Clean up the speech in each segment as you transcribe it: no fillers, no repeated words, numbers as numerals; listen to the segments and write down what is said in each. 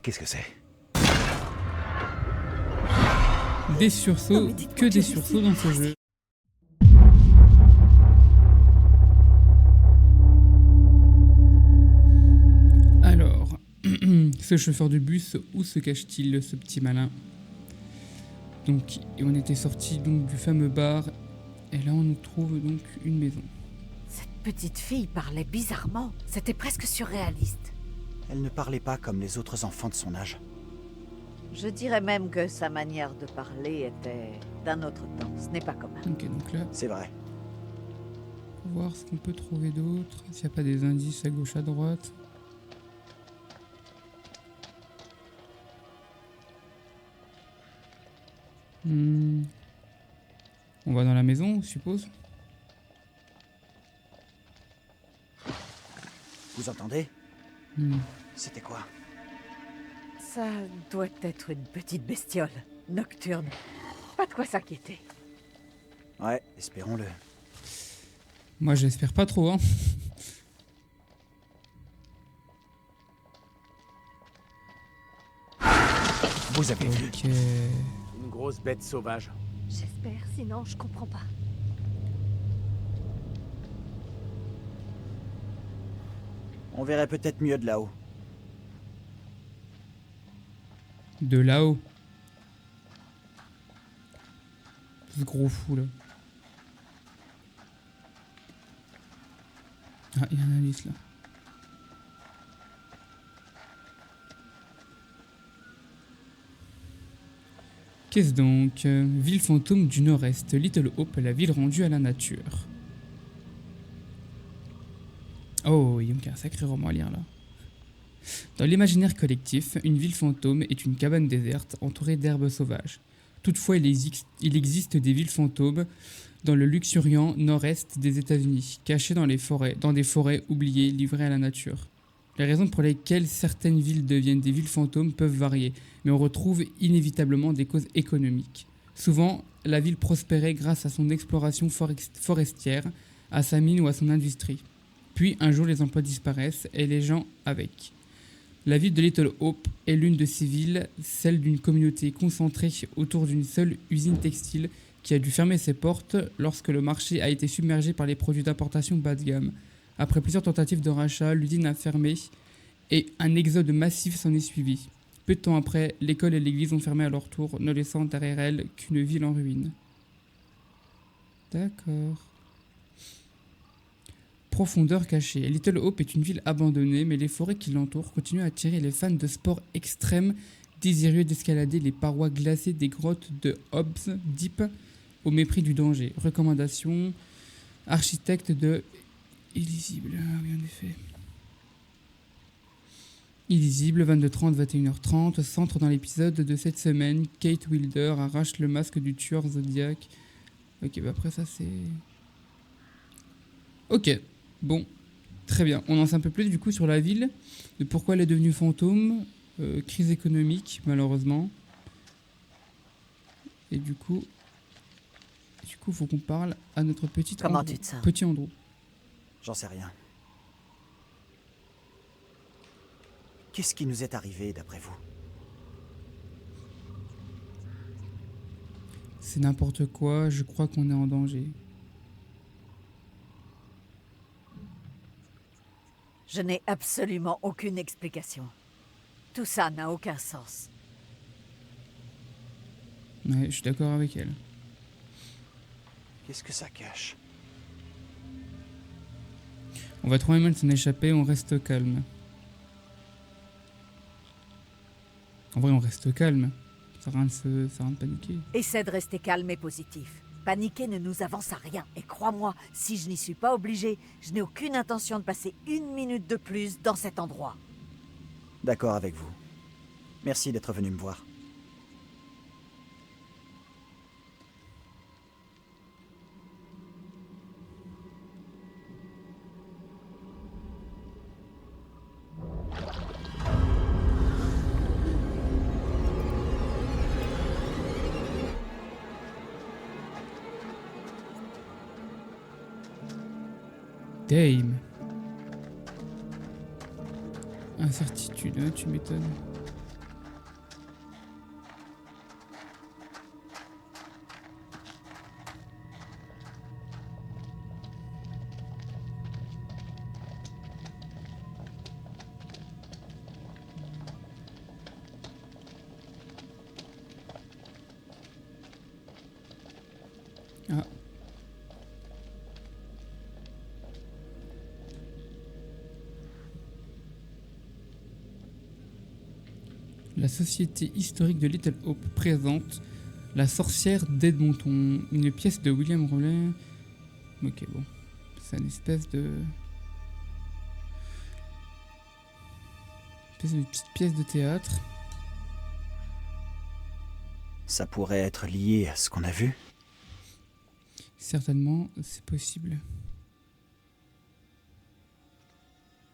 Qu'est-ce que c'est? Des sursauts, que des sursauts dans ce jeu. Alors, ce chauffeur de bus, où se cache-t-il, ce petit malin? Donc, on était sorti donc du fameux bar, et là on nous trouve donc une maison. Cette petite fille parlait bizarrement. C'était presque surréaliste. Elle ne parlait pas comme les autres enfants de son âge. Je dirais même que sa manière de parler était d'un autre temps. Ce n'est pas commun. Ok, donc là, C'est vrai. on va voir ce qu'on peut trouver d'autre, s'il n'y a pas des indices à gauche, à droite. On va dans la maison, je suppose. Vous entendez? Hmm. C'était quoi? Ça doit être une petite bestiole. Nocturne. Pas de quoi s'inquiéter. Ouais, espérons-le. Moi, j'espère pas trop, hein. Vous avez vu? Ok. Une grosse bête sauvage. J'espère, sinon je comprends pas. On verrait peut-être mieux de là-haut. De là-haut. Ce gros fou, là. Ah, il y a un indice, là. Qu'est-ce donc? Ville fantôme du Nord-Est, Little Hope, la ville rendue à la nature. Oh, il y a un sacré roman à lire là. Dans l'imaginaire collectif, une ville fantôme est une cabane déserte entourée d'herbes sauvages. Toutefois, il existe des villes fantômes dans le luxuriant nord-est des États-Unis, cachées dans des forêts oubliées, livrées à la nature. Les raisons pour lesquelles certaines villes deviennent des villes fantômes peuvent varier, mais on retrouve inévitablement des causes économiques. Souvent, la ville prospérait grâce à son exploration forestière, à sa mine ou à son industrie. Puis, un jour, les emplois disparaissent et les gens avec. La ville de Little Hope est l'une de ces villes, celle d'une communauté concentrée autour d'une seule usine textile qui a dû fermer ses portes lorsque le marché a été submergé par les produits d'importation bas de gamme. Après plusieurs tentatives de rachat, l'usine a fermé et un exode massif s'en est suivi. Peu de temps après, l'école et l'église ont fermé à leur tour, ne laissant derrière elles qu'une ville en ruine. D'accord. Profondeur cachée. Little Hope est une ville abandonnée, mais les forêts qui l'entourent continuent à attirer les fans de sport extrême, désireux d'escalader les parois glacées des grottes de Hobbs Deep au mépris du danger. Recommandation, architecte de Illisible. Ah oui, en effet. Illisible, 22h30, 21h30. Centre dans l'épisode de cette semaine. Kate Wilder arrache le masque du tueur Zodiac. Ok, bah après ça c'est... Ok, bon, très bien. On en sait un peu plus du coup sur la ville, de pourquoi elle est devenue fantôme, crise économique malheureusement. Et du coup, faut qu'on parle à notre Comment tu te sens? petit Andrew. J'en sais rien. Qu'est-ce qui nous est arrivé, d'après vous? C'est n'importe quoi, je crois qu'on est en danger. Je n'ai absolument aucune explication. Tout ça n'a aucun sens. Ouais, je suis d'accord avec elle. Qu'est-ce que ça cache? On va trouver un moyen de s'en échapper, on reste calme. En vrai, on reste calme. Ça sert à rien de paniquer. Essaie de rester calme et positif. Paniquer ne nous avance à rien. Et crois-moi, si je n'y suis pas obligée, je n'ai aucune intention de passer une minute de plus dans cet endroit. D'accord avec vous. Merci d'être venu me voir. Dame. Incertitude, hein, tu m'étonnes. La Société historique de Little Hope présente La sorcière d'Edmonton, une pièce de William Rowley. Ok, bon. C'est une espèce de... une petite pièce de théâtre. Ça pourrait être lié à ce qu'on a vu. Certainement, c'est possible.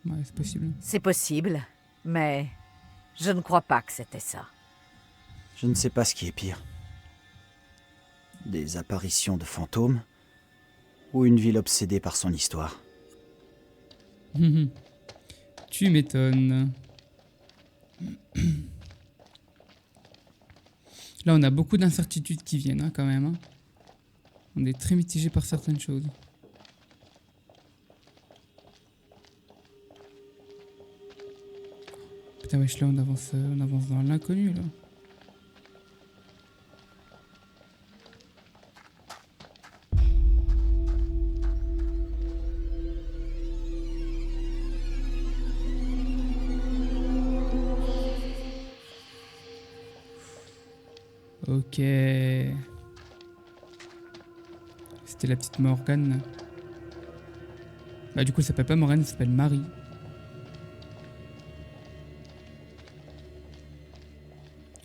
Ouais, c'est possible. C'est possible, mais je ne crois pas que c'était ça. Je ne sais pas ce qui est pire. Des apparitions de fantômes ou une ville obsédée par son histoire. Tu m'étonnes. Là, on a beaucoup d'incertitudes qui viennent, hein, quand même. Hein. On est très mitigé par certaines choses. Putain, wesh, là, on avance dans l'inconnu, là. Ok. C'était la petite Morgane. Bah du coup, elle s'appelle pas Morgane, elle s'appelle Marie.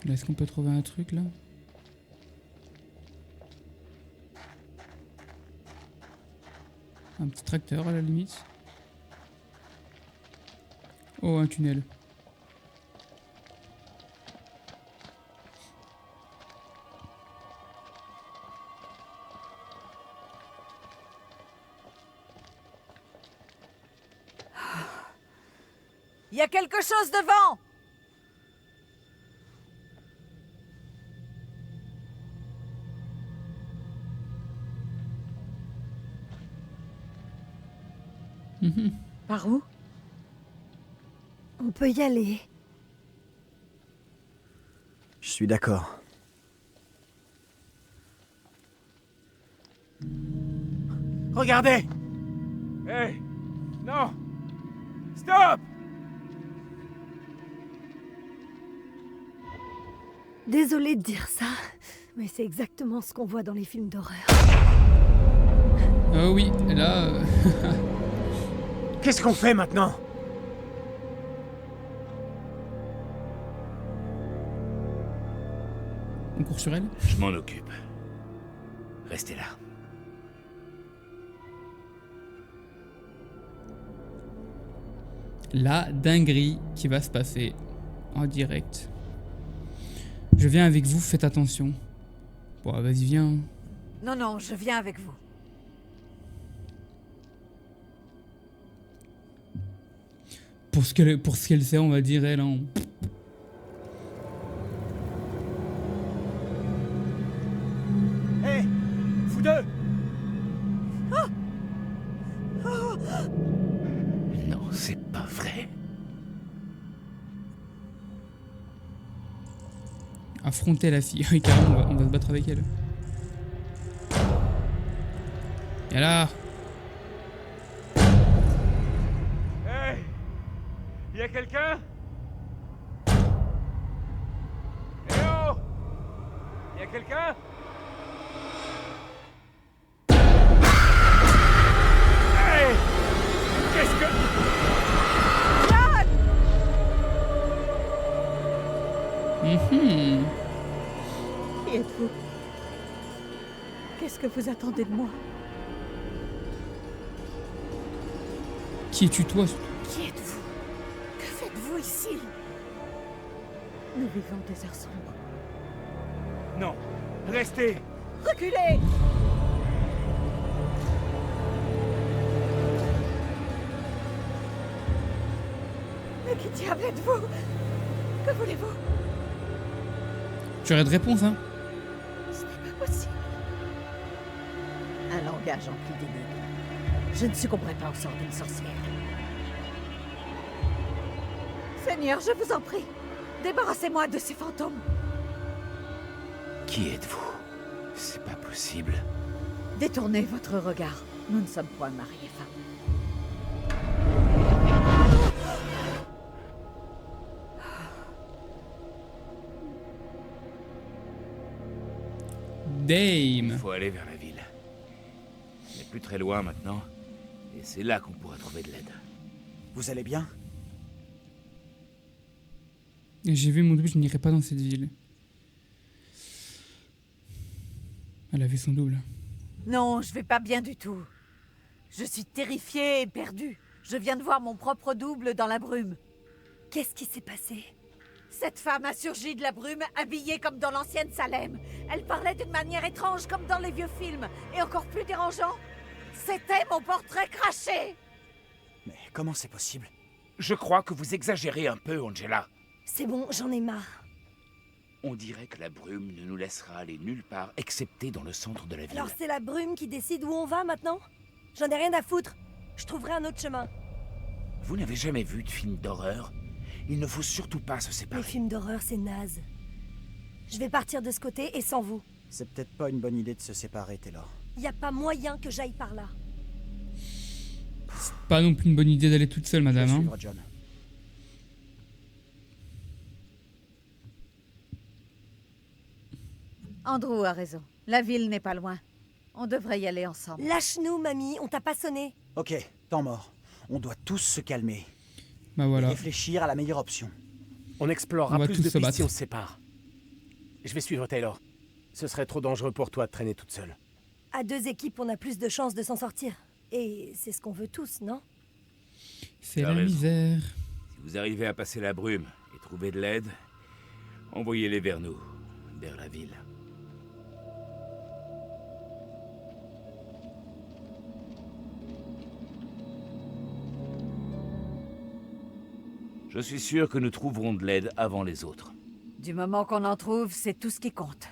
Là, est-ce qu'on peut trouver un truc, là? Un petit tracteur, à la limite. Oh, un tunnel. Il y a quelque chose devant! Par où? On peut y aller. Je suis d'accord. Regardez! Hey! Non! Stop! Désolée de dire ça, mais c'est exactement ce qu'on voit dans les films d'horreur. Oh oui, et là... Qu'est-ce qu'on fait maintenant? on court sur elle. Je m'en occupe. Restez là. La dinguerie qui va se passer en direct. Je viens avec vous, faites attention. Bon, vas-y, viens. Non, non, je viens avec vous. Pour ce qu'elle sait, on va dire, elle, hein. Hé! Vous deux! Non, c'est pas vrai. Affronter la fille. Oui, carrément, on va se battre avec elle. Et là, Hey! Y a quelqu'un? Eh oh! Y a quelqu'un? Hey! Qu'est-ce que... mhm. Qui êtes-vous? Qu'est-ce que vous attendez de moi? Qui es-tu, toi? Qui êtes-vous? Que faites-vous ici? Nous vivons des heures sombres. Non! Restez! Reculez! Mais qui diable êtes-vous? Que voulez-vous? Tu aurais de réponse, hein? Ce n'est pas possible. Un langage empli d'énigmes. Je ne succomberai pas au sort d'une sorcière. Seigneur, je vous en prie, débarrassez-moi de ces fantômes. Qui êtes-vous? C'est pas possible. Détournez votre regard. Nous ne sommes point mari et femme. Damn. Il faut aller vers la ville. On n'est plus très loin maintenant. Et c'est là qu'on pourra trouver de l'aide. Vous allez bien? Et j'ai vu mon double, je n'irai pas dans cette ville. Elle a vu son double. Non, je vais pas bien du tout. Je suis terrifiée et perdue. Je viens de voir mon propre double dans la brume. Qu'est-ce qui s'est passé? Cette femme a surgi de la brume, habillée comme dans l'ancienne Salem. Elle parlait d'une manière étrange, comme dans les vieux films. Et encore plus dérangeant, c'était mon portrait craché. Mais comment c'est possible? Je crois que vous exagérez un peu, Angela. C'est bon, j'en ai marre. On dirait que la brume ne nous laissera aller nulle part, excepté dans le centre de la ville. Alors c'est la brume qui décide où on va maintenant? J'en ai rien à foutre. Je trouverai un autre chemin. Vous n'avez jamais vu de film d'horreur? Il ne faut surtout pas se Les séparer. films d'horreur, c'est naze. Je vais partir de ce côté et sans vous. C'est peut-être pas une bonne idée de se séparer, Taylor. Y a pas moyen que j'aille par là. Pas non plus une bonne idée d'aller toute seule, Je vais madame. Hein. suivre John. Andrew a raison. La ville n'est pas loin. On devrait y aller ensemble. Lâche-nous, mamie, on t'a pas sonné. Ok, temps mort. On doit tous se calmer. Bah Et voilà. réfléchir à la meilleure option. On explorera On va plus tous de se pistes battre. si on se sépare. Je vais suivre Taylor. Ce serait trop dangereux pour toi de traîner toute seule. À deux équipes, on a plus de chances de s'en sortir. Et c'est ce qu'on veut tous, non? C'est T'as la raison. misère. Si vous arrivez à passer la brume et trouver de l'aide, envoyez-les vers nous, vers la ville. Je suis sûr que nous trouverons de l'aide avant les autres. Du moment qu'on en trouve, c'est tout ce qui compte.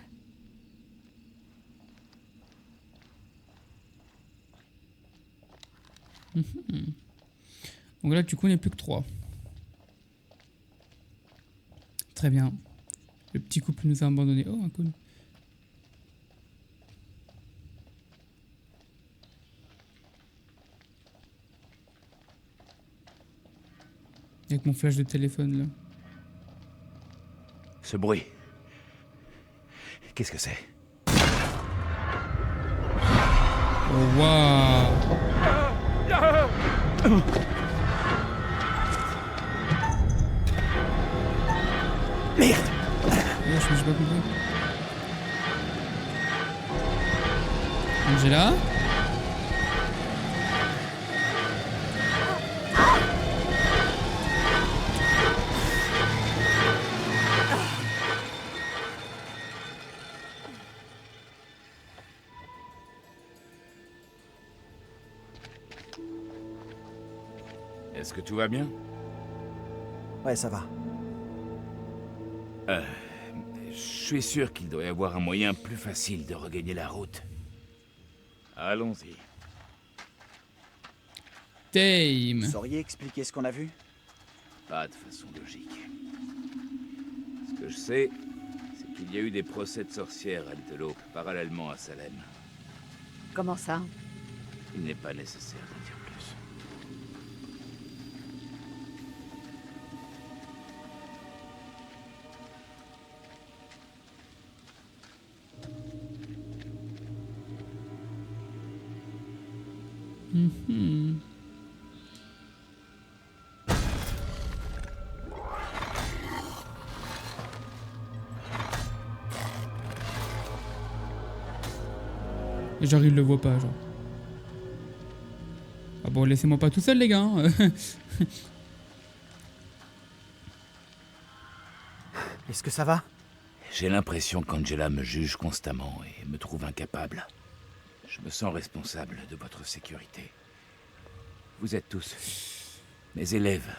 Donc là, du coup, on n'est plus que 3. Très bien. Le petit couple nous a abandonnés. Oh, un cool. Avec mon flash de téléphone, là. Ce bruit. Qu'est-ce que c'est? Oh, waouh! Merde! Je me suis pas compris. Angela? Est-ce que tout va bien? Ouais, ça va. Je suis sûr qu'il doit y avoir un moyen plus facile de regagner la route. Allons-y. Dame! Vous sauriez expliquer ce qu'on a vu? Pas de façon logique. Ce que je sais, c'est qu'il y a eu des procès de sorcières à Little Hope, parallèlement à Salem. Comment ça? Il n'est pas nécessaire d'en dire plus. Mhm. Et genre, il le voit pas, genre. Ah bon, laissez-moi pas tout seul, les gars. Hein. Est-ce que ça va? J'ai l'impression qu'Angela me juge constamment et me trouve incapable. Je me sens responsable de votre sécurité. Vous êtes tous mes élèves.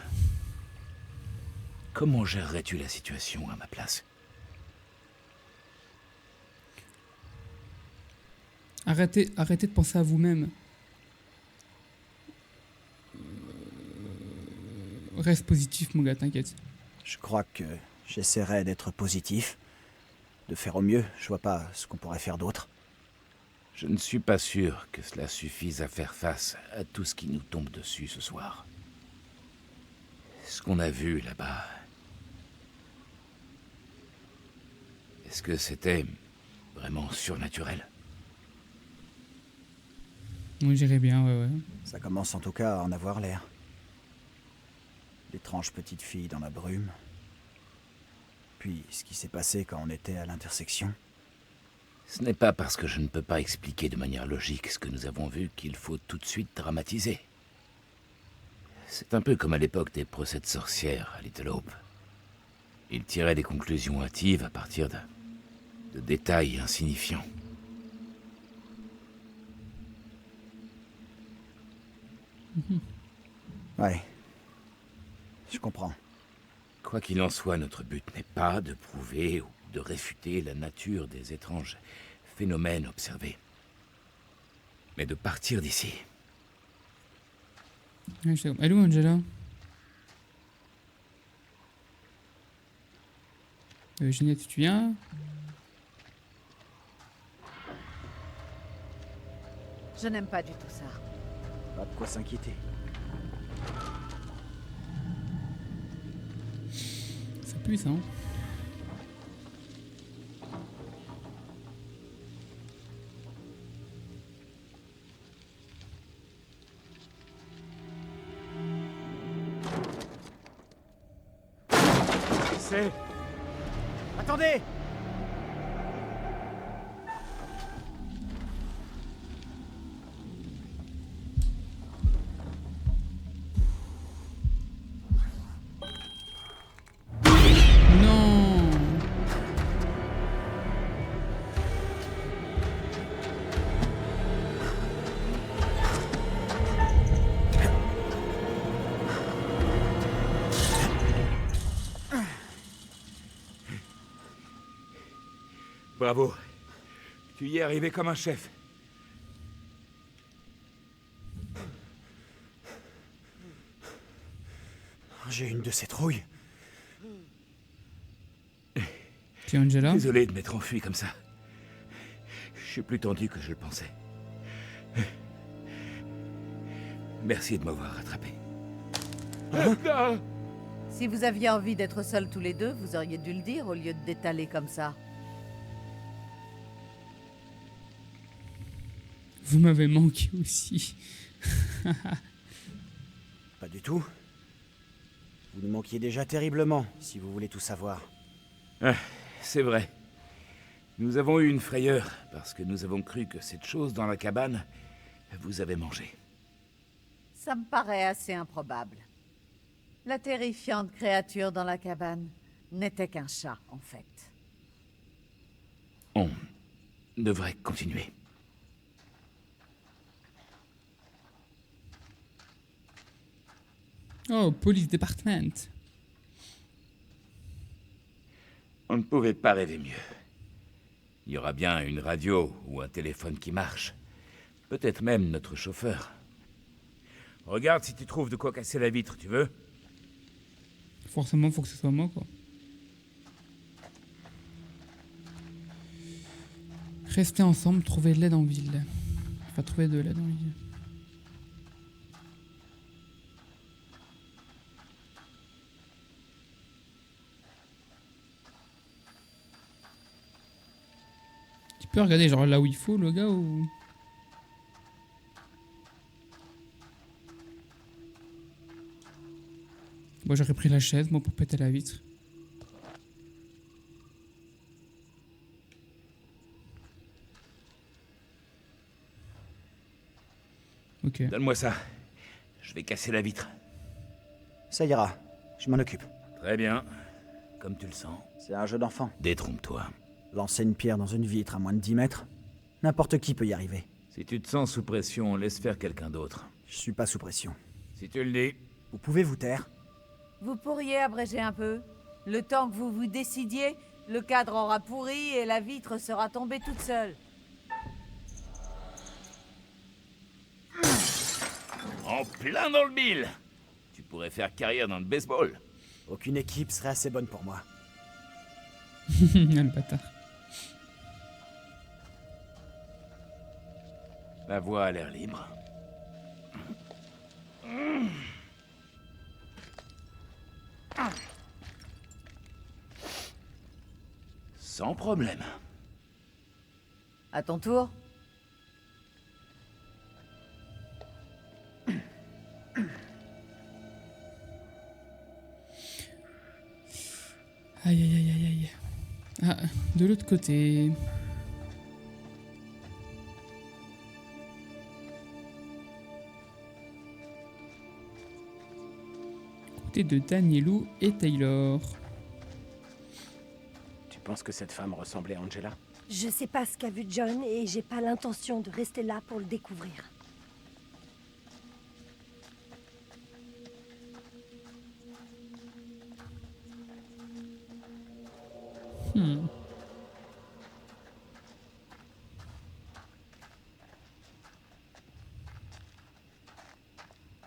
Comment gérerais-tu la situation à ma place? Arrêtez de penser à vous-même. Reste positif, mon gars, t'inquiète. Je crois que j'essaierai d'être positif, de faire au mieux. Je vois pas ce qu'on pourrait faire d'autre. Je ne suis pas sûr que cela suffise à faire face à tout ce qui nous tombe dessus ce soir. Ce qu'on a vu là-bas... Est-ce que c'était vraiment surnaturel. On dirait bien, ouais. Ça commence en tout cas à en avoir l'air. L'étrange petite fille dans la brume. Puis ce qui s'est passé quand on était à l'intersection. Ce n'est pas parce que je ne peux pas expliquer de manière logique ce que nous avons vu qu'il faut tout de suite dramatiser. C'est un peu comme à l'époque des procès de sorcières à Little Hope. Ils tiraient des conclusions hâtives à partir de détails insignifiants. Ouais. Je comprends. Quoi qu'il en soit, notre but n'est pas de prouver ou de réfuter la nature des étranges phénomènes observés, mais de partir d'ici. Ouais, elle est où, Angela? Ginette, tu viens? Je n'aime pas du tout ça. Pas de quoi s'inquiéter. Ça pue, ça, hein? C'est... Attendez! Non! Bravo. Tu y es arrivé comme un chef. J'ai une de ces trouilles. Puis Angela? Désolé de m'être enfui comme ça. Je suis plus tendu que je le pensais. Merci de m'avoir rattrapé. Si vous aviez envie d'être seuls tous les deux, vous auriez dû le dire au lieu de d'étaler comme ça. Vous m'avez manqué aussi. Pas du tout. Vous nous manquiez déjà terriblement, si vous voulez tout savoir. Ah, c'est vrai. Nous avons eu une frayeur, parce que nous avons cru que cette chose dans la cabane vous avait mangé. Ça me paraît assez improbable. La terrifiante créature dans la cabane n'était qu'un chat, en fait. On devrait continuer. Oh, police department. On ne pouvait pas rêver mieux. Il y aura bien une radio ou un téléphone qui marche. Peut-être même notre chauffeur. Regarde si tu trouves de quoi casser la vitre, tu veux? Forcément, faut que ce soit moi, quoi. Rester ensemble, trouver de l'aide en ville. Enfin, trouver de l'aide en ville. Tu peux regarder genre là où il faut, le gars, ou... Moi, j'aurais pris la chaise, moi, pour péter la vitre. Ok. Donne-moi ça. Je vais casser la vitre. Ça ira, je m'en occupe. Très bien. Comme tu le sens. C'est un jeu d'enfant. Détrompe-toi. Lancer une pierre dans une vitre à moins de 10 mètres, n'importe qui peut y arriver. Si tu te sens sous pression, laisse faire quelqu'un d'autre. Je suis pas sous pression. Si tu le dis. Vous pouvez vous taire? Vous pourriez abréger un peu? Le temps que vous vous décidiez, le cadre aura pourri et la vitre sera tombée toute seule. En plein dans le mille. Tu pourrais faire carrière dans le baseball. Aucune équipe serait assez bonne pour moi. Le bâtard. La voie a l'air libre. Sans problème. À ton tour. Aïe aïe aïe aïe aïe. Ah, de l'autre côté. Côté de Danielou et Taylor. Tu penses que cette femme ressemblait à Angela? Je sais pas ce qu'a vu John et j'ai pas l'intention de rester là pour le découvrir.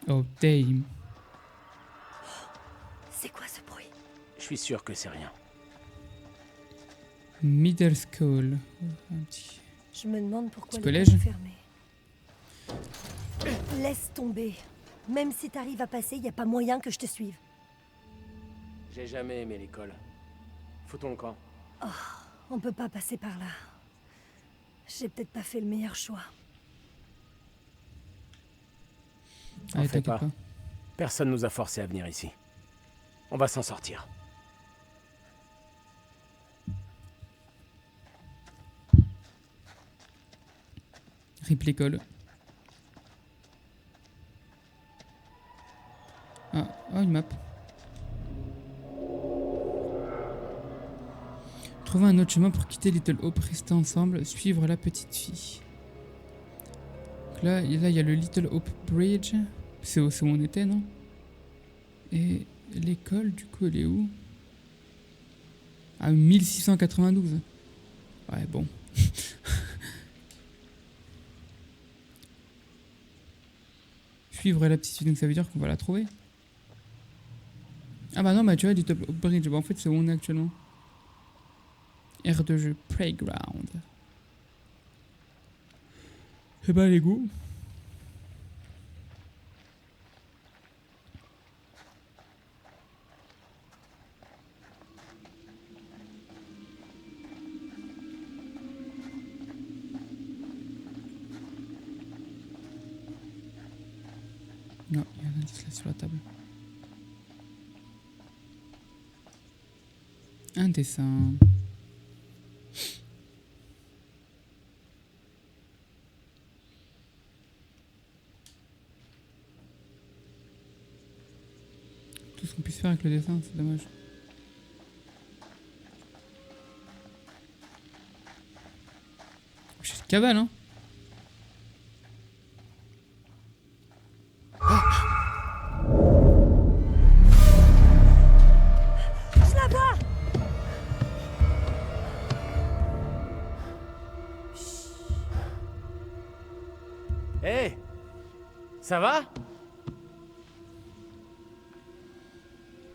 Oh, damn. C'est quoi ce bruit? Je suis sûr que c'est rien. Middle School. Un petit... Je me demande pourquoi Petit les collège. portes sont fermées. Laisse tomber. Même si t'arrives à passer, y a pas moyen que je te suive. J'ai jamais aimé l'école. Foutons le camp. On peut pas passer par là. J'ai peut-être pas fait le meilleur choix. Allez, fais t'inquiète pas. pas. Personne nous a forcés à venir ici. On va s'en sortir. Rip l'école. Ah, une map. Trouver un autre chemin pour quitter Little Hope, rester ensemble, suivre la petite fille. Donc là, il y a le Little Hope Bridge. C'est où on était, non? Et l'école, du coup, elle est où? Ah, 1692. Ouais, bon. Suivre la petite fille, donc ça veut dire qu'on va la trouver. Ah bah non, bah tu vois, Little Hope Bridge, bah en fait c'est où on est actuellement. Aire de jeu, Playground. Et bah les go. Non, il y a un indice là sur la table. Un dessin. Tout ce qu'on puisse faire avec le dessin, c'est dommage. J'ai une cabane, hein. Je la vois! Hé! Ça va?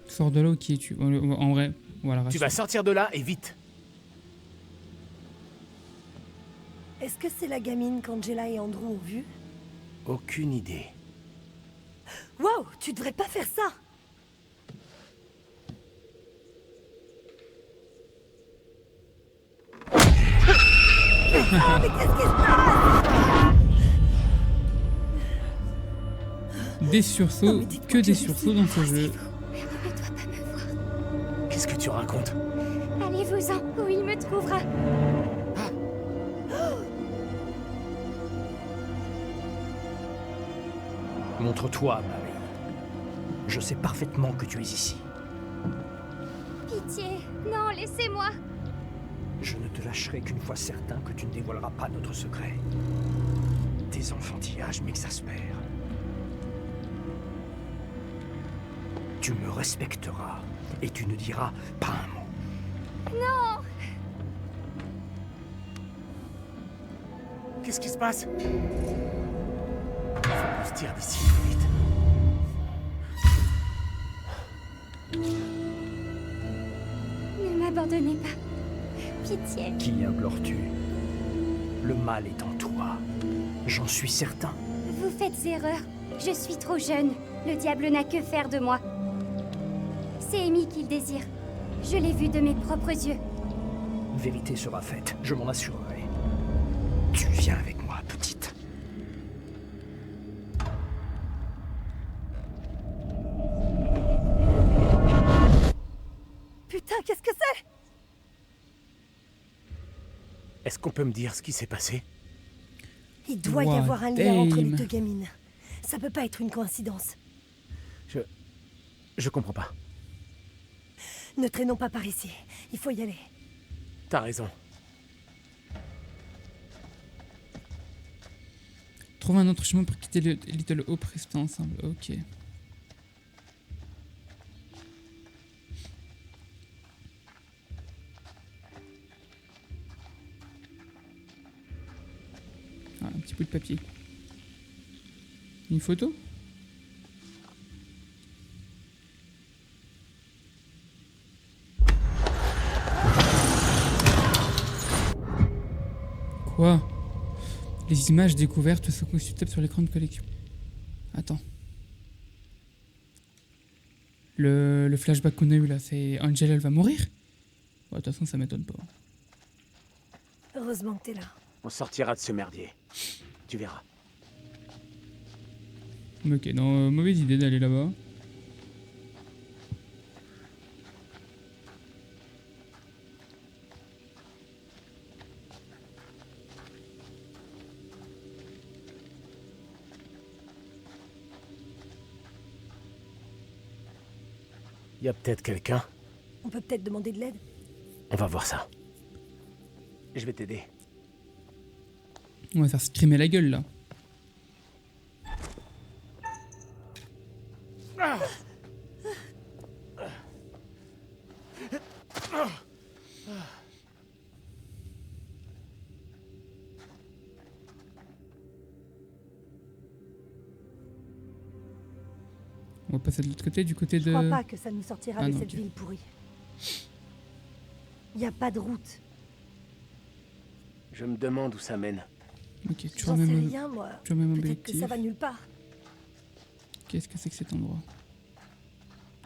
Sors de là, qui es-tu? En vrai, voilà. Tu vas sortir de là et vite. Est-ce que c'est la gamine qu'Angela et Andrew ont vue? Aucune idée. Wow, tu devrais pas faire ça! Ah, mais qu'est-ce qui se passe? Des sursauts, Non, mais dites-moi que que des je sursauts suis- dans ce jeu. Ne doit pas me voir. Qu'est-ce que tu racontes? Allez-vous-en, où il me trouvera. Montre-toi, Marie. Je sais parfaitement que tu es ici. Pitié, non, laissez-moi. Je ne te lâcherai qu'une fois certain que tu ne dévoileras pas notre secret. Tes enfantillages m'exaspèrent. Tu me respecteras et tu ne diras pas un mot. Non, Qu'est-ce qui se passe? Faut se tire d'ici, vite. ne m'abandonnez pas. Pitié. Qui implores-tu? Le mal est en toi. J'en suis certain. Vous faites erreur. Je suis trop jeune. Le diable n'a que faire de moi. C'est Amy qu'il désire. Je l'ai vu de mes propres yeux. Vérité sera faite, je m'en assurerai. Tu viens avec moi, petite. Putain, qu'est-ce que c'est? Est-ce qu'on peut me dire ce qui s'est passé? Il doit y Ouah, avoir un lien entre les damn. 2 gamines. Ça peut pas être une coïncidence. Je comprends pas. Ne traînons pas par ici. Il faut y aller. T'as raison. Trouve un autre chemin pour quitter le Little Hope, rester ensemble. Ok. Ah, un petit bout de papier. Une photo? Quoi? Les images découvertes sont consultables sur l'écran de collection. Attends. Le flashback qu'on a eu là, c'est Angel, elle va mourir? Bon, de toute façon, ça m'étonne pas. Heureusement que t'es là. On sortira de ce merdier. Tu verras. Ok, non, mauvaise idée d'aller là-bas. Y a peut-être quelqu'un. On peut peut-être demander de l'aide. On va voir ça. Je vais t'aider. On va faire screamer la gueule là. On va passer de l'autre côté, du côté Je de... crois pas que ça nous sortira Ah de non, cette ok. ville pourrie. Y a pas de route. Je me demande où ça mène. Ok, tu J'en sais remets rien, moi. tu remets mon Peut-être que ça objectif. va nulle part. Qu'est-ce que c'est que cet endroit?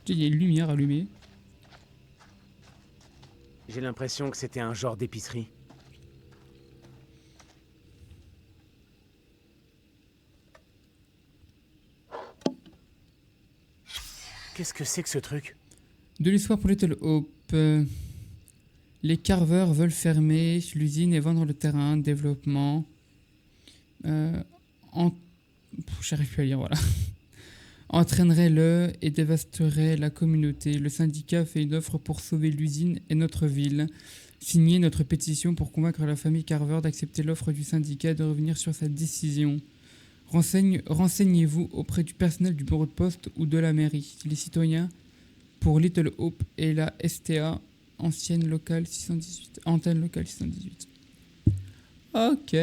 Il y a une lumière allumée. J'ai l'impression que c'était un genre d'épicerie. Qu'est-ce que c'est que ce truc? De l'histoire pour Little Hope. Les carveurs veulent fermer l'usine et vendre le terrain. Développement. J'arrive plus à lire, voilà. Entraînerait le et dévasterait la communauté. Le syndicat fait une offre pour sauver l'usine et notre ville. Signez notre pétition pour convaincre la famille Carver d'accepter l'offre du syndicat et de revenir sur sa décision. Renseignez-vous auprès du personnel du bureau de poste ou de la mairie. Les citoyens pour Little Hope et la STA, ancienne locale 618. Antenne locale 618. Ok.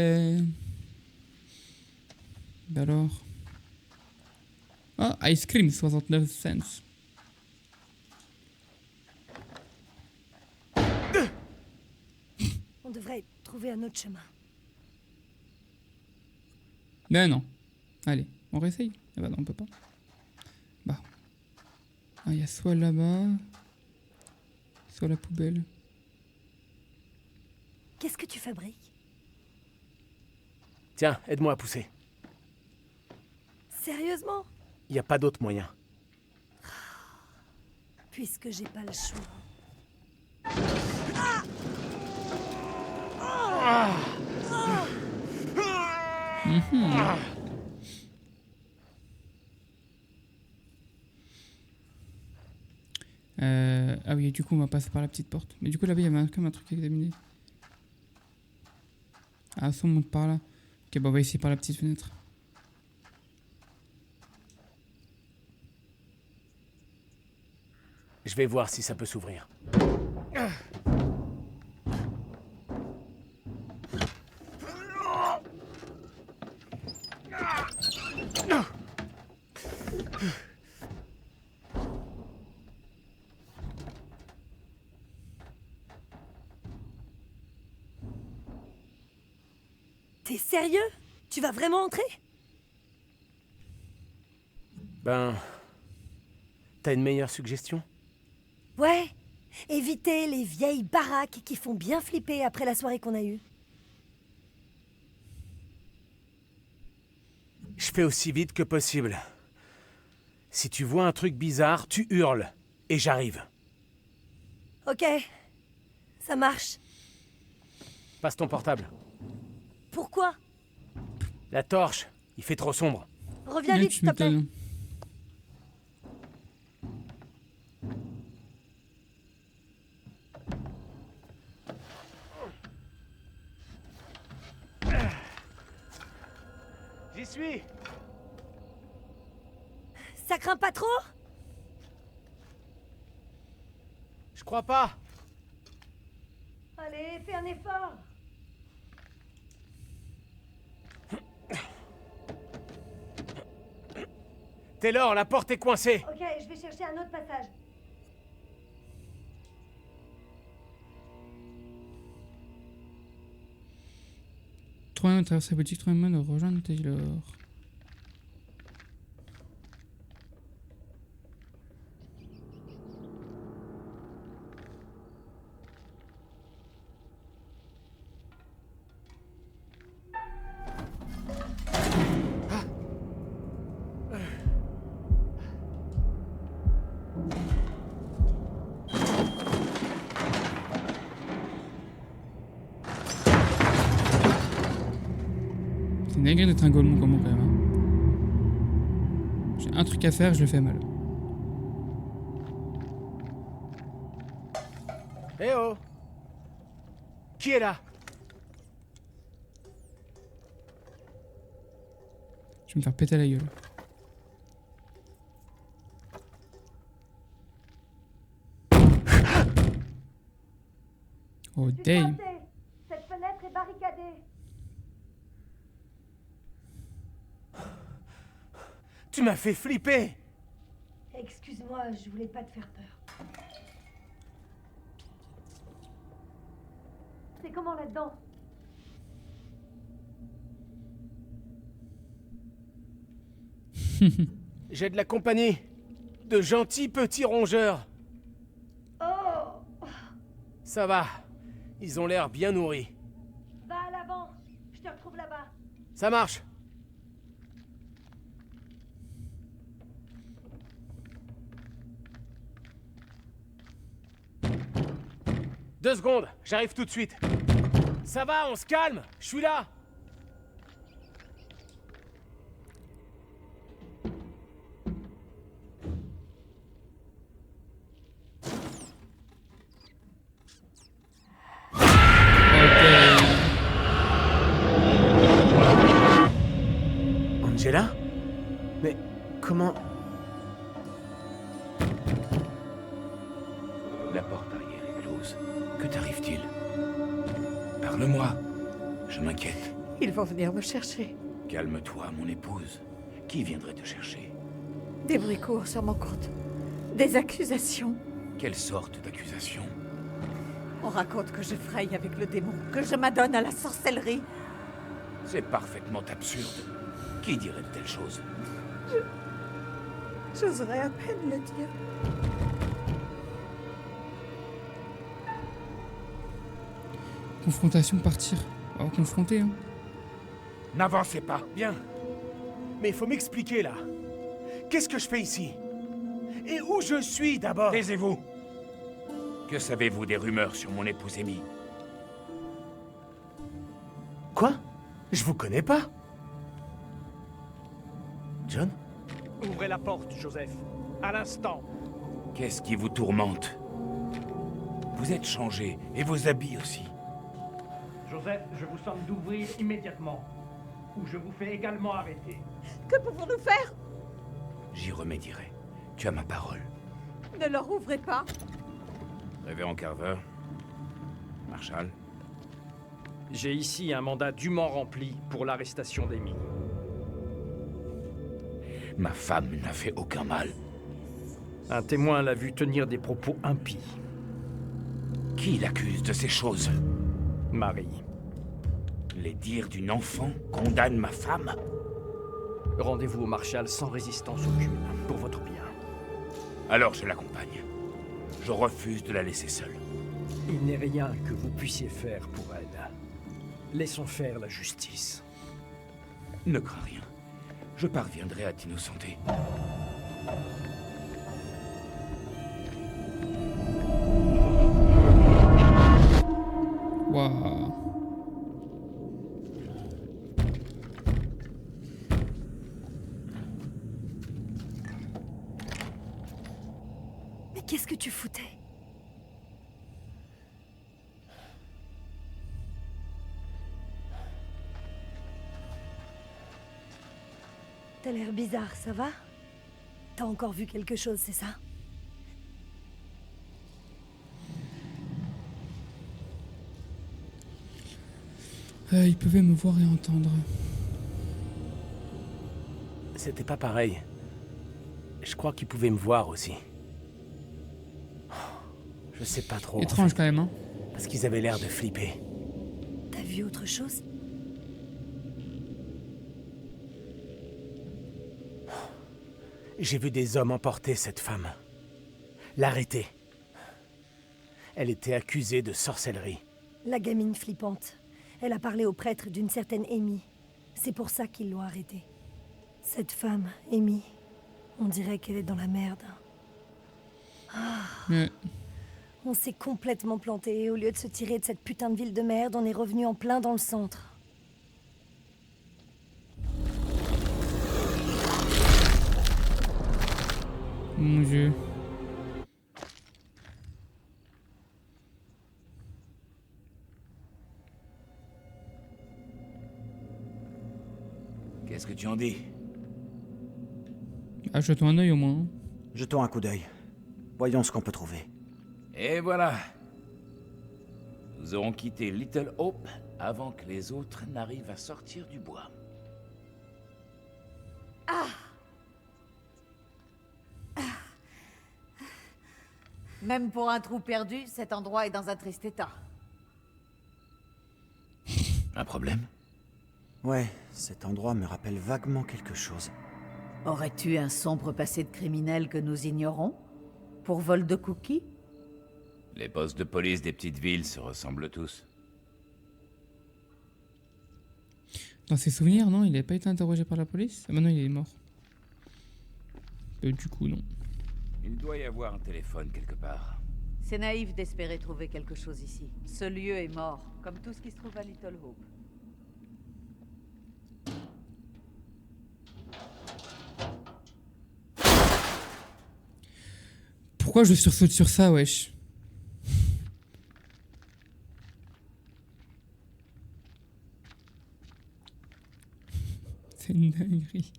Bah alors. Ah, ice cream, 69 cents. On devrait trouver un autre chemin. Ben non. Allez, on réessaye. Ah bah non, on peut pas. Bah. Ah, il y a soit là-bas, soit la poubelle. Qu'est-ce que tu fabriques? Tiens, aide-moi à pousser. Sérieusement? Y a pas d'autre moyen. Puisque j'ai pas le choix. Ah oui, du coup, on va passer par la petite porte. Mais du coup, là-bas, il y avait comme un truc à examiner. Ah, ça, on monte par là. Ok, bah, on va essayer par la petite fenêtre. Je vais voir si ça peut s'ouvrir. T'es sérieux? Tu vas vraiment entrer? Ben... T'as une meilleure suggestion? Ouais. Éviter les vieilles baraques qui font bien flipper après la soirée qu'on a eue. fais aussi vite que possible. Si tu vois un truc bizarre, tu hurles. Et j'arrive. Ok. Ça marche. Passe ton portable. Pourquoi? La torche, il fait trop sombre. Reviens Ouais, vite, tu s'il te plaît. m'étonnes. J'y suis. Ça craint pas trop? Je crois pas. Allez, fais un effort. Taylor, la porte est coincée. Ok, je vais chercher un autre passage. Trouver un traverser la boutique, trouver un moyen de rejoindre Taylor. C'est une dinguerie d'être un golemon comme moi quand même. Hein. J'ai un truc à faire, je le fais mal. Eh oh. Qui est là? Je vais me faire péter la gueule. Oh damn. Cette fenêtre est barricadée. Tu m'as fait flipper. Excuse-moi, je voulais pas te faire peur. C'est comment là-dedans? J'ai de la compagnie. De gentils petits rongeurs. Oh! Ça va. Ils ont l'air bien nourris. Va à l'avant. Je te retrouve là-bas. Ça marche. Deux secondes, j'arrive tout de suite. Ça va, on se calme, je suis là. Angela? Mais comment... La porte arrière est close. Que t'arrive-t-il? Parle-moi. Je m'inquiète. Ils vont venir me chercher. Calme-toi, mon épouse. Qui viendrait te chercher? Des bruits courent sur mon compte. Des accusations. Quelle sorte d'accusation? On raconte que je fraye avec le démon, que je m'adonne à la sorcellerie. C'est parfaitement absurde. Qui dirait de telles choses? J'oserais à peine le dire. Confrontation, partir. On va confronter, hein. N'avancez pas. Bien. Mais il faut m'expliquer, là. Qu'est-ce que je fais ici? Et où je suis, d'abord? Taisez-vous. Que savez-vous des rumeurs sur mon épouse Amy? Quoi? Je vous connais pas. John? Ouvrez la porte, Joseph. À l'instant. Qu'est-ce qui vous tourmente? Vous êtes changé, et vos habits aussi. Joseph, je vous somme d'ouvrir immédiatement. Ou je vous fais également arrêter. Que pouvons-nous faire? J'y remédierai. Tu as ma parole. Ne leur ouvrez pas. Révérend Carver. Marshall. J'ai ici un mandat dûment rempli pour l'arrestation d'Amy. Ma femme n'a fait aucun mal. Un témoin l'a vu tenir des propos impies. Qui l'accuse de ces choses? Marie. Les dires d'une enfant condamnent ma femme? Rendez-vous au Marshal sans résistance aucune, pour votre bien. Alors je l'accompagne. Je refuse de la laisser seule. Il n'est rien que vous puissiez faire pour elle. Laissons faire la justice. Ne crains rien. Je parviendrai à t'innocenter. Waouh. Mais qu'est-ce que tu foutais? T'as l'air bizarre, ça va? T'as encore vu quelque chose, c'est ça? Ils pouvaient me voir et entendre. C'était pas pareil. Je crois qu'ils pouvaient me voir aussi. Je sais pas trop. en Étrange fait, quand même, hein. parce qu'ils avaient l'air de flipper. T'as vu autre chose? J'ai vu des hommes emporter cette femme. L'arrêter. Elle était accusée de sorcellerie. La gamine flippante. Elle a parlé au prêtre d'une certaine Amy. C'est pour ça qu'ils l'ont arrêtée. Cette femme, Amy, on dirait qu'elle est dans la merde. Ouais. On s'est complètement planté et au lieu de se tirer de cette putain de ville de merde, on est revenu en plein dans le centre. Mon Dieu. Qu'est-ce que tu en dis? Ah, jetons un œil au moins. Hein. Jetons un coup d'œil. Voyons ce qu'on peut trouver. Et voilà. Nous aurons quitté Little Hope avant que les autres n'arrivent à sortir du bois. Même pour un trou perdu, cet endroit est dans un triste état. Un problème? Ouais, cet endroit me rappelle vaguement quelque chose. Aurais-tu un sombre passé de criminel que nous ignorons? Pour vol de cookies? Les postes de police des petites villes se ressemblent tous. Dans ses souvenirs, non, il n'avait pas été interrogé par la police. Ah, maintenant il est mort. Du coup, non. Il doit y avoir un téléphone quelque part. C'est naïf d'espérer trouver quelque chose ici. Ce lieu est mort, comme tout ce qui se trouve à Little Hope. Pourquoi je sursaute sur ça, wesh? C'est une dinguerie.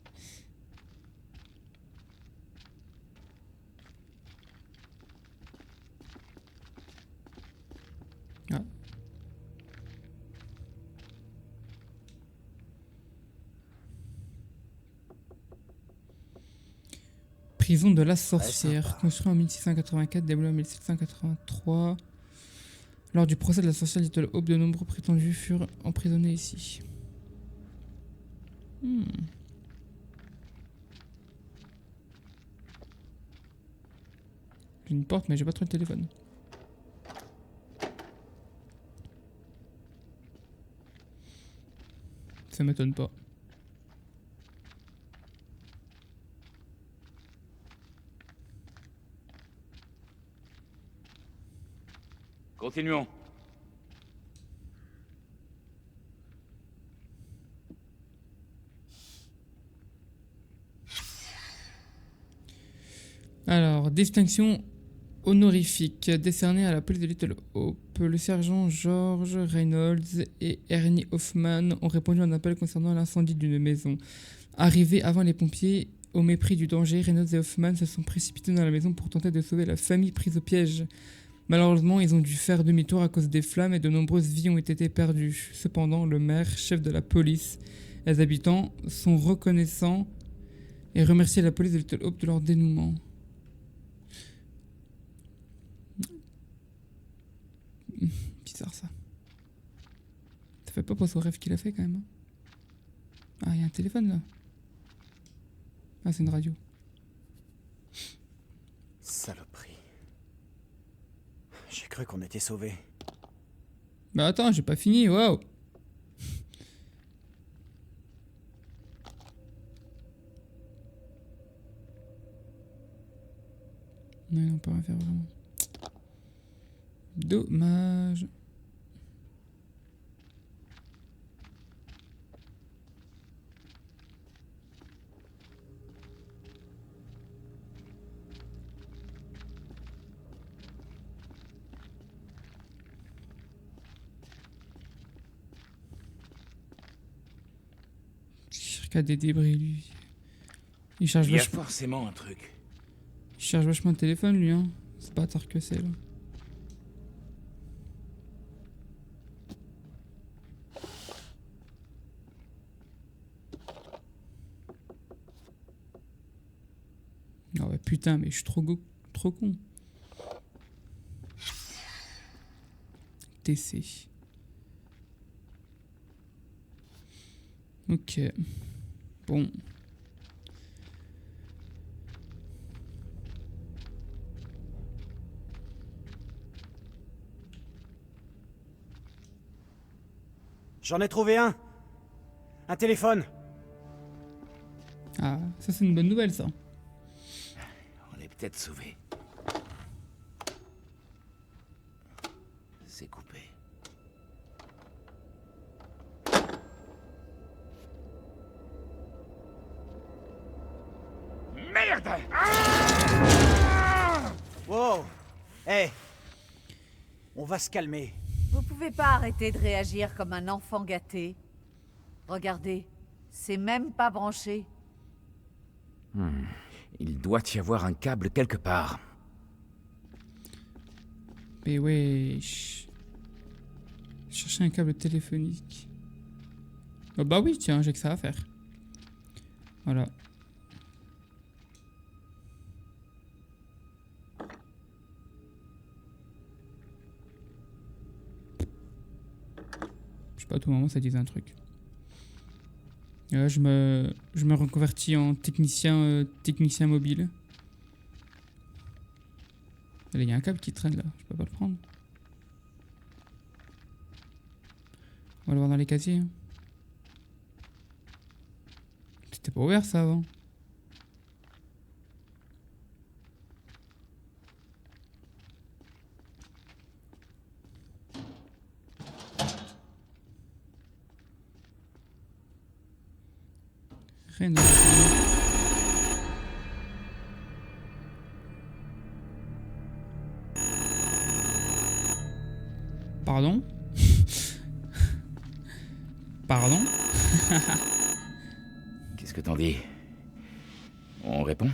Ah. Prison de la sorcière, construit en 1684, développé en 1783. Lors du procès de la sorcière Little Hope, de nombreux prétendus furent emprisonnés ici. J'ai une porte, mais j'ai pas trop de téléphone. Ça m'étonne pas. Continuons. Alors, distinction honorifique décernée à la police de Little Hope. Le sergent George Reynolds et Ernie Hoffman ont répondu à un appel concernant l'incendie d'une maison. Arrivés avant les pompiers, au mépris du danger, Reynolds et Hoffman se sont précipités dans la maison pour tenter de sauver la famille prise au piège. Malheureusement, ils ont dû faire demi-tour à cause des flammes et de nombreuses vies ont été perdues. Cependant, le maire, chef de la police, et les habitants sont reconnaissants et remercient la police de Little Hope de leur dénouement. Bizarre ça. Ça fait pas penser au rêve qu'il a fait quand même. Hein. Ah, il y a un téléphone là. Ah, c'est une radio. Saloperie. J'ai cru qu'on était sauvés. Bah attends, j'ai pas fini, waouh. Mais on peut rien faire vraiment. Dommage. Il des débris, lui. Il charge Il y a vachement. forcément un truc. Il charge vachement le téléphone, lui, hein. C'est pas tard que c'est, là. Ah ouais, putain, mais je suis trop con. TC. Ok. Bon. J'en ai trouvé un. Un téléphone. Ah, ça c'est une bonne nouvelle, ça. On est peut-être sauvés. C'est coupé. Merde! Wow. Hé. On va se calmer. Vous pouvez pas arrêter de réagir comme un enfant gâté. Regardez, c'est même pas branché. Il doit y avoir un câble quelque part. Mais wesh. Chercher un câble téléphonique. Oh bah oui, tiens, j'ai que ça à faire. Voilà. Je sais pas, à tout moment ça disait un truc. Et là, je me reconvertis en technicien mobile. Il y a un câble qui traîne là, je peux pas le prendre. On va le voir dans les casiers. Hein. C'était pas ouvert ça avant. Rien de... Pardon? Pardon? Qu'est-ce que t'en dis? On répond?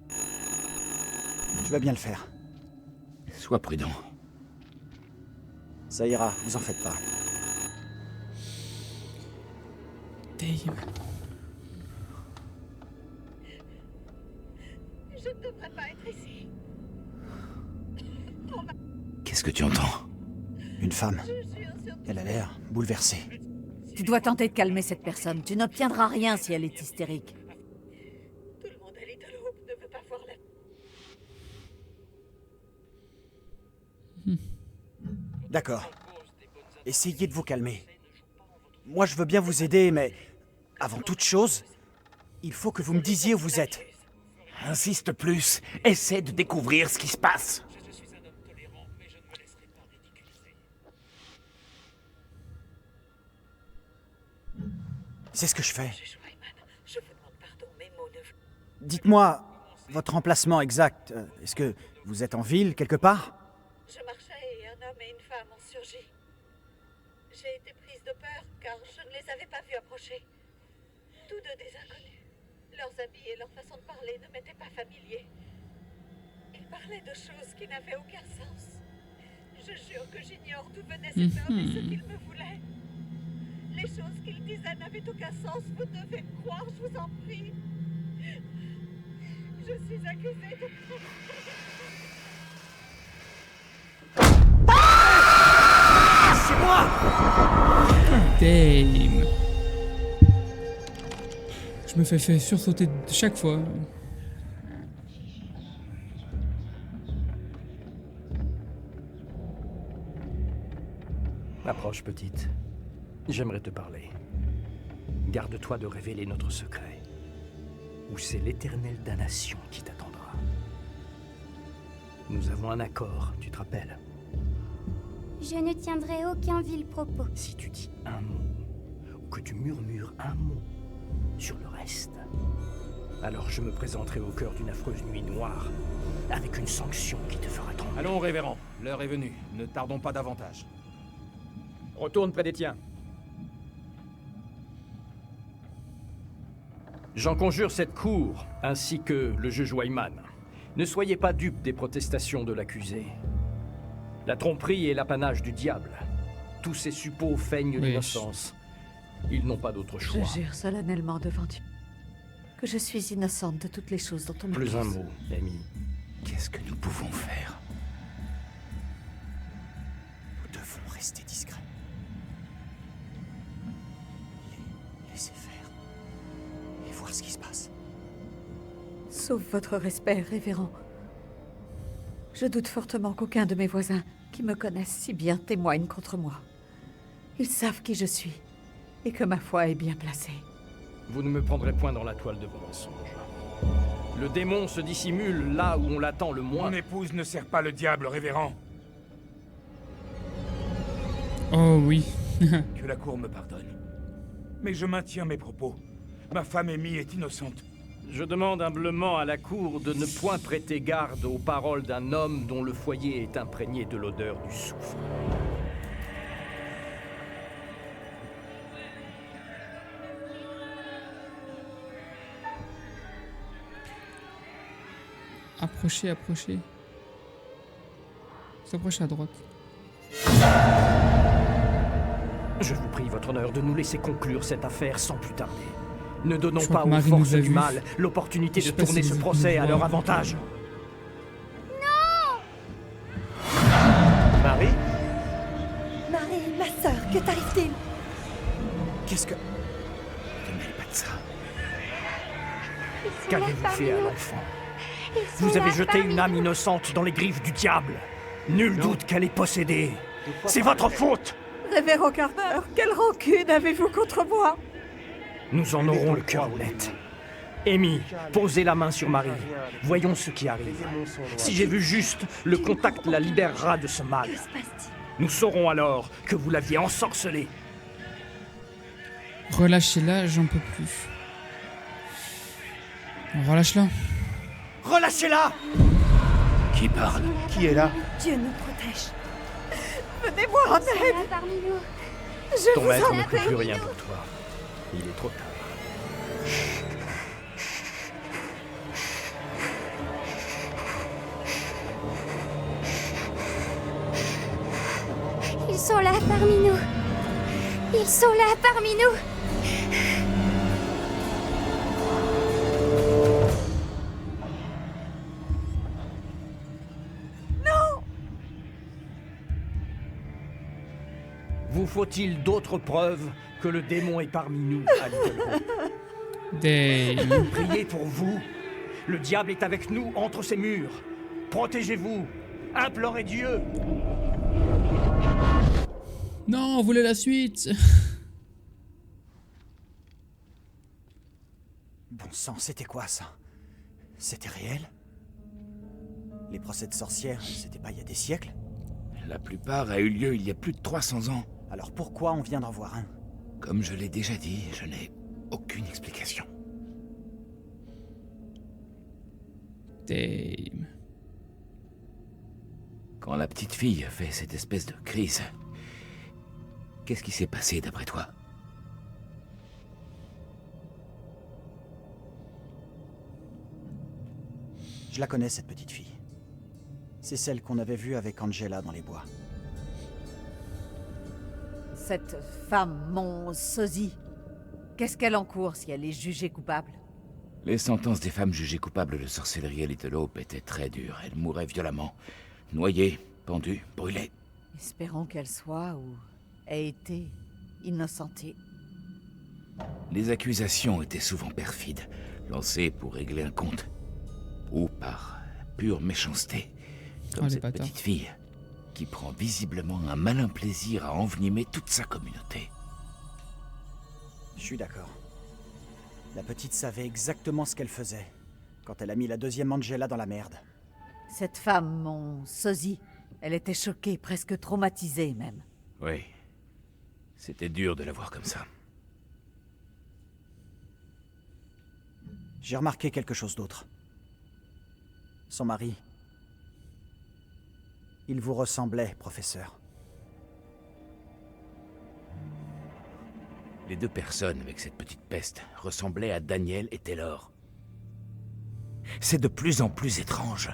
Je vais bien le faire. Sois prudent. Ça ira, vous en faites pas. Damn. Je ne devrais pas être ici. Qu'est-ce que tu entends? Une femme. Elle a l'air bouleversée. Tu dois tenter de calmer cette personne. Tu n'obtiendras rien si elle est hystérique. Tout le monde à Little Hope ne veut pas voir la... D'accord. Essayez de vous calmer. Moi, je veux bien vous aider, mais... Avant toute chose, il faut que vous me disiez où vous êtes. Insiste plus. Essaie de découvrir ce qui se passe. C'est ce que je fais. Je vous demande pardon, mes mots ne... Dites-moi votre emplacement exact. Est-ce que vous êtes en ville, quelque part? Je marchais et un homme et une femme ont surgi. J'ai été prise de peur car je ne les avais pas vus approcher. Tous deux des inconnus. Leurs habits et leur façon de parler ne m'étaient pas familiers. Ils parlaient de choses qui n'avaient aucun sens. Je jure que j'ignore d'où venait cet homme et ce qu'il me voulait. Les choses qu'il disait n'avaient aucun sens. Vous devez me croire, je vous en prie. Je suis accusée de... C'est moi! Damn. Je me fais sursauter chaque fois. Approche, petite. J'aimerais te parler. Garde-toi de révéler notre secret. Ou c'est l'éternelle damnation qui t'attendra. Nous avons un accord, tu te rappelles? Je ne tiendrai aucun vil propos. Si tu dis un mot, ou que tu murmures un mot sur le reste, alors je me présenterai au cœur d'une affreuse nuit noire, avec une sanction qui te fera trembler. Allons, révérend. L'heure est venue. Ne tardons pas davantage. Retourne près des tiens. J'en conjure cette cour, ainsi que le juge Wyman. Ne soyez pas dupes des protestations de l'accusé. La tromperie est l'apanage du diable. Tous ces suppôts feignent l'innocence. Ils n'ont pas d'autre choix. Je jure solennellement devant Dieu que je suis innocente de toutes les choses dont on m'accuse. Plus un mot, Amy. Qu'est-ce que nous pouvons faire? Nous devons rester discrets. Laissez faire. Et voir ce qui se passe. Sauf votre respect, révérend. Je doute fortement qu'aucun de mes voisins, qui me connaissent si bien, témoigne contre moi. Ils savent qui je suis, et que ma foi est bien placée. Vous ne me prendrez point dans la toile de vos mensonges. Le démon se dissimule là où on l'attend le moins. Mon épouse ne sert pas le diable, révérend. Oh oui. Que la cour me pardonne. Mais je maintiens mes propos. Ma femme Amy est innocente. Je demande humblement à la cour de ne point prêter garde aux paroles d'un homme dont le foyer est imprégné de l'odeur du soufre. Approchez, approchez. S'approchez à droite. Je vous prie, votre honneur, de nous laisser conclure cette affaire sans plus tarder. Ne donnons Je crois pas que aux Marie forces nous a du vus. mal l'opportunité Je de sais pas tourner si ce vous procès nous à leur voyez. avantage. Marie? Marie, ma sœur, que t'arrive-t-il? Qu'est-ce que... Ne mêle pas de ça. Qu'avez-vous fait à l'enfant? Vous avez jeté une âme innocente dans les griffes du diable. Nul doute qu'elle est possédée. C'est votre faute! Révérend Carver, quelle rancune avez-vous contre moi? Nous en aurons le cœur net. Amy, posez la main sur Marie. Voyons ce qui arrive. Si j'ai vu juste, le contact la libérera de ce mal. Que se passe-t-il? Nous saurons alors que vous l'aviez ensorcelée. Relâchez-la, j'en peux plus. Relâche-la. Relâchez-la! Qui parle? Qui est là? Dieu nous protège. Venez-moi en aide, Là parmi nous. je Ton vous maître en ne peut prie. plus rien pour toi. Il est trop tard. Ils sont là parmi nous. Ils sont là parmi nous. Vous faut-il d'autres preuves que le démon est parmi nous, à Little Hope? Dave. Priez pour vous. Le diable est avec nous entre ces murs. Protégez-vous. Implorez Dieu. Non, on voulait la suite. Bon sang, c'était quoi ça? C'était réel? Les procès de sorcières, c'était pas il y a des siècles? La plupart a eu lieu il y a plus de 300 ans. Alors pourquoi on vient d'en voir un? Comme je l'ai déjà dit, je n'ai aucune explication. Dave. Quand la petite fille a fait cette espèce de crise, qu'est-ce qui s'est passé d'après toi? Je la connais, cette petite fille. C'est celle qu'on avait vue avec Angela dans les bois. Cette femme, mon sosie, qu'est-ce qu'elle encourt si elle est jugée coupable? Les sentences des femmes jugées coupables de sorcellerie à Little Hope étaient très dures. Elles mouraient violemment, noyées, pendues, brûlées. Espérons qu'elle soit ou ait été innocentée. Les accusations étaient souvent perfides, lancées pour régler un compte, ou par pure méchanceté, comme Oh, les cette bâtards. petite fille, qui prend visiblement un malin plaisir à envenimer toute sa communauté. Je suis d'accord. La petite savait exactement ce qu'elle faisait quand elle a mis la deuxième Angela dans la merde. Cette femme, mon sosie, elle était choquée, presque traumatisée même. Oui. C'était dur de la voir comme ça. J'ai remarqué quelque chose d'autre. Son mari. Il vous ressemblait, professeur. Les deux personnes avec cette petite peste ressemblaient à Daniel et Taylor. C'est de plus en plus étrange.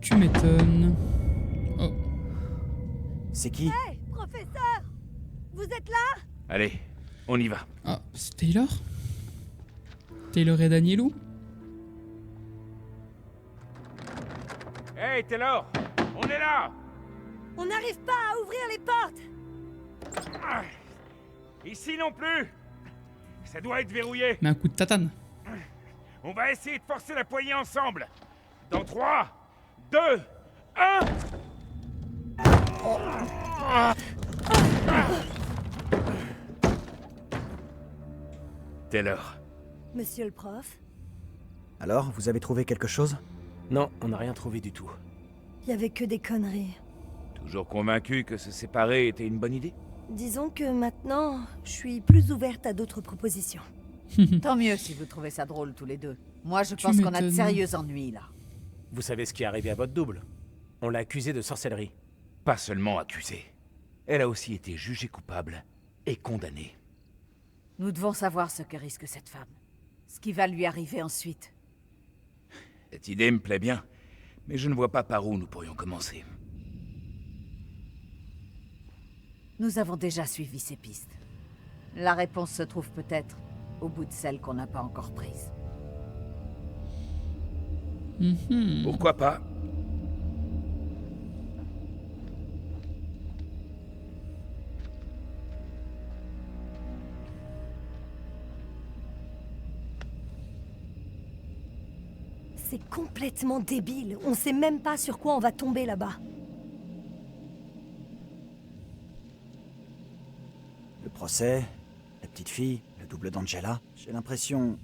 Tu m'étonnes. Oh, C'est qui? Hé, professeur! Vous êtes là? Allez, on y va. ah, c'est Taylor? Taylor et Danielou? Hey, Taylor! On est là! On n'arrive pas à ouvrir les portes! Ah, ici non plus! Ça doit être verrouillé. Mais un coup de tatane. On va essayer de forcer la poignée ensemble. Dans 3, 2, 1... Taylor. Monsieur le prof, Alors, vous avez trouvé quelque chose? Non, on n'a rien trouvé du tout. il y avait que des conneries. Toujours convaincu que se séparer était une bonne idée? Disons que maintenant, je suis plus ouverte à d'autres propositions. Tant mieux si vous trouvez ça drôle tous les deux. Moi, je Tu pense qu'on a de m'étonnes. sérieux ennuis, là. Vous savez ce qui est arrivé à votre double? On l'a accusée de sorcellerie. Pas seulement accusée. Elle a aussi été jugée coupable et condamnée. Nous devons savoir ce que risque cette femme. Ce qui va lui arriver ensuite. Cette idée me plaît bien, mais je ne vois pas par où nous pourrions commencer. Nous avons déjà suivi ces pistes. La réponse se trouve peut-être au bout de celle qu'on n'a pas encore prise. Mhm. Pourquoi pas? C'est complètement débile. On sait même pas sur quoi on va tomber là-bas. Le procès, la petite fille, le double d'Angela. J'ai l'impression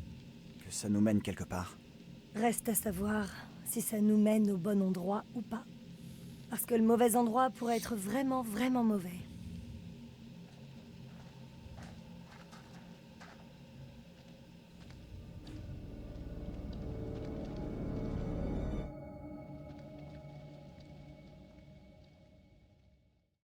que ça nous mène quelque part. Reste à savoir si ça nous mène au bon endroit ou pas. Parce que le mauvais endroit pourrait être vraiment, vraiment mauvais.